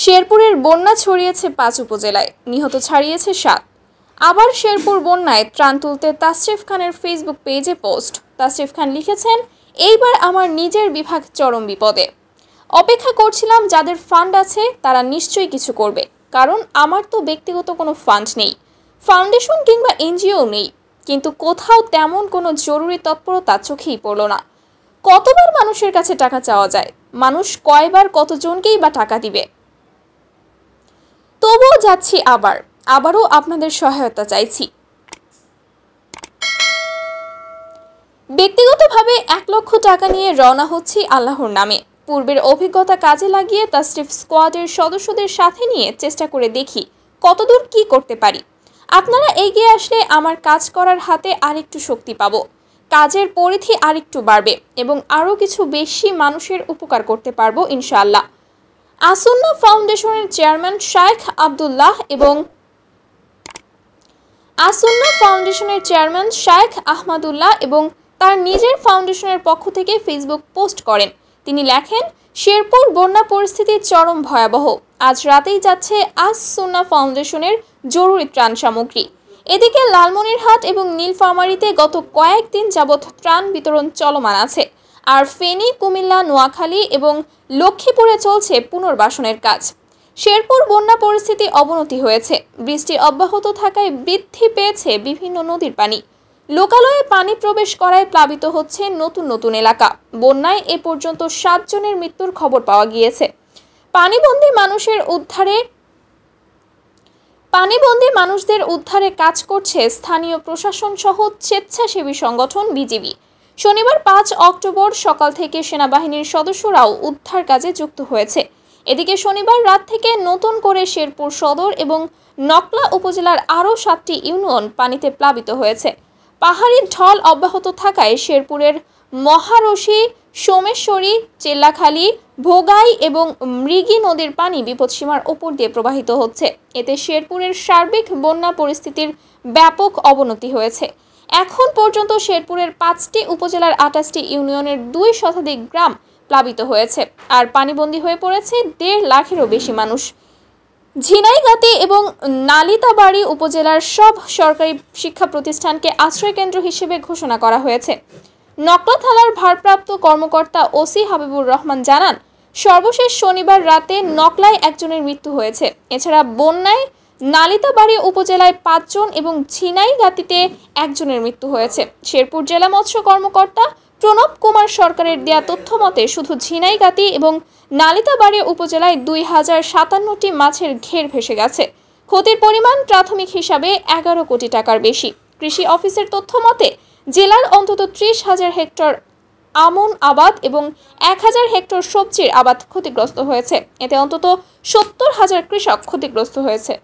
শেরপুরের বন্যা ছড়িয়েছে ৫ উপজেলায়, নিহত ছাড়িয়েছে ৭। আবার শেরপুর বন্যায় ত্রাণ তুলতে তাসরিফ খানের ফেসবুক পেজে পোস্ট। তাসরিফ খান লিখেছেন, এইবার আমার নিজের বিভাগ চরম বিপদে। অপেক্ষা করছিলাম যাদের ফান্ড আছে তারা নিশ্চয়ই কিছু করবে, কারণ আমার তো ব্যক্তিগত কোনো ফান্ড নেই, ফাউন্ডেশন কিংবা এনজিও নেই। কিন্তু কোথাও তেমন কোনো জরুরি তৎপরতা চোখেই পড়ল না। কতবার মানুষের কাছে টাকা চাওয়া যায়, মানুষ কয়বার কতজনকেই বা টাকা দিবে। তবুও যাচ্ছি, আবারও আপনাদের সহায়তা চাইছি। ব্যক্তিগতভাবে ১ লক্ষ টাকা নিয়ে রওনা হচ্ছি আল্লাহর নামে। পূর্বের অভিজ্ঞতা কাজে লাগিয়ে তাসরিফ স্কোয়াডের সদস্যদের সাথে নিয়ে চেষ্টা করে দেখি কতদূর কি করতে পারি। আপনারা এগিয়ে আসলে আমার কাজ করার হাতে আরেকটু শক্তি পাবো, কাজের পরিধি আরেকটু বাড়বে এবং আরও কিছু বেশি মানুষের উপকার করতে পারবো ইনশাআল্লাহ। আসুন্না ফাউন্ডেশনের চেয়ারম্যান শাইখ আব্দুল্লাহ এবং আসুন্না ফাউন্ডেশনের চেয়ারম্যান শাইখ আহমদুল্লাহ এবং তার নিজের ফাউন্ডেশনের পক্ষ থেকে ফেসবুক পোস্ট করেন। তিনি লেখেন, শেরপুর বন্যা পরিস্থিতি চরম ভয়াবহ। আজ রাতেই যাচ্ছে আসুন্না ফাউন্ডেশনের জরুরি ত্রাণ সামগ্রী। এদিকে লালমনিরহাট এবং নীলফামারীতে গত কয়েকদিন যাবৎ ত্রাণ বিতরণ চলমান আছে, আর ফেনী, কুমিল্লা, নোয়াখালী এবং লক্ষ্মীপুরে চলছে পুনর্বাসনের কাজ। শেরপুর বন্যা পরিস্থিতি অবনতি হয়েছে। বৃষ্টি অব্যাহত থাকায় বৃদ্ধি পেয়েছে বিভিন্ন নদীর পানি। লোকালয়ে পানি প্রবেশ করায় প্লাবিত হচ্ছে নতুন নতুন এলাকা। বন্যায় এ পর্যন্ত ৭ জনের মৃত্যুর খবর পাওয়া গিয়েছে। পানিবন্দী মানুষদের উদ্ধারে কাজ করছে স্থানীয় প্রশাসন সহ স্বেচ্ছাসেবী সংগঠন বিজিবি। শনিবার ৫ অক্টোবর সকাল থেকে সেনাবাহিনীর সদস্যরাও উদ্ধার কাজে যুক্ত হয়েছে। এদিকে শনিবার রাত থেকে নতুন করে শেরপুর সদর এবং নকলা উপজেলার আরও ৭টি ইউনিয়ন পানিতে প্লাবিত হয়েছে। পাহাড়ি ঢল অব্যাহত থাকায় শেরপুরের মহারশি, সোমেশ্বরী, চেল্লাখালী, ভোগাই এবং মৃগী নদীর পানি বিপদসীমার ওপর দিয়ে প্রবাহিত হচ্ছে। এতে শেরপুরের সার্বিক বন্যা পরিস্থিতির ব্যাপক অবনতি হয়েছে। এখন পর্যন্ত শেরপুরের 5টি উপজেলার 28টি ইউনিয়নের 2 শতাধিক গ্রাম প্লাবিত হয়েছে, আর পানিবন্দী হয়ে পড়েছে 1.5 লাখেরও বেশি মানুষ। ঝিনাইগাতি এবং নালিতাবাড়ী উপজেলার সব সরকারি শিক্ষা প্রতিষ্ঠানকে আশ্রয়কেন্দ্র হিসেবে ঘোষণা করা হয়েছে। নকলা থানার ভারপ্রাপ্ত কর্মকর্তা ওসি হাবিবুর রহমান জানান, সর্বশেষ শনিবার রাতে নকলায় 1 জনের মৃত্যু হয়েছে। এছাড়া বন্যায় নালিতাবাড়ী উপজেলায় 5 জন এবং ঝিনাইগাতিতে 1 জনের মৃত্যু হয়েছে। শেরপুর জেলা মৎস্য কর্মকর্তা প্রণব কুমার সরকারের দেয়া তথ্য মতে শুধু ঝিনাইগাতি এবং নালিতাবাড়ী উপজেলায় 2057টি মাছের ঘের ভেসে গেছে। ক্ষতির পরিমাণ প্রাথমিক হিসাবে 11 কোটি টাকার বেশি। কৃষি অফিসের তথ্য মতে জেলার অন্তত 30,000 হেক্টর আমন আবাদ এবং 1000 হেক্টর সবজির আবাদ ক্ষতিগ্রস্ত হয়েছে। এতে অন্তত 70,000 কৃষক ক্ষতিগ্রস্ত হয়েছে।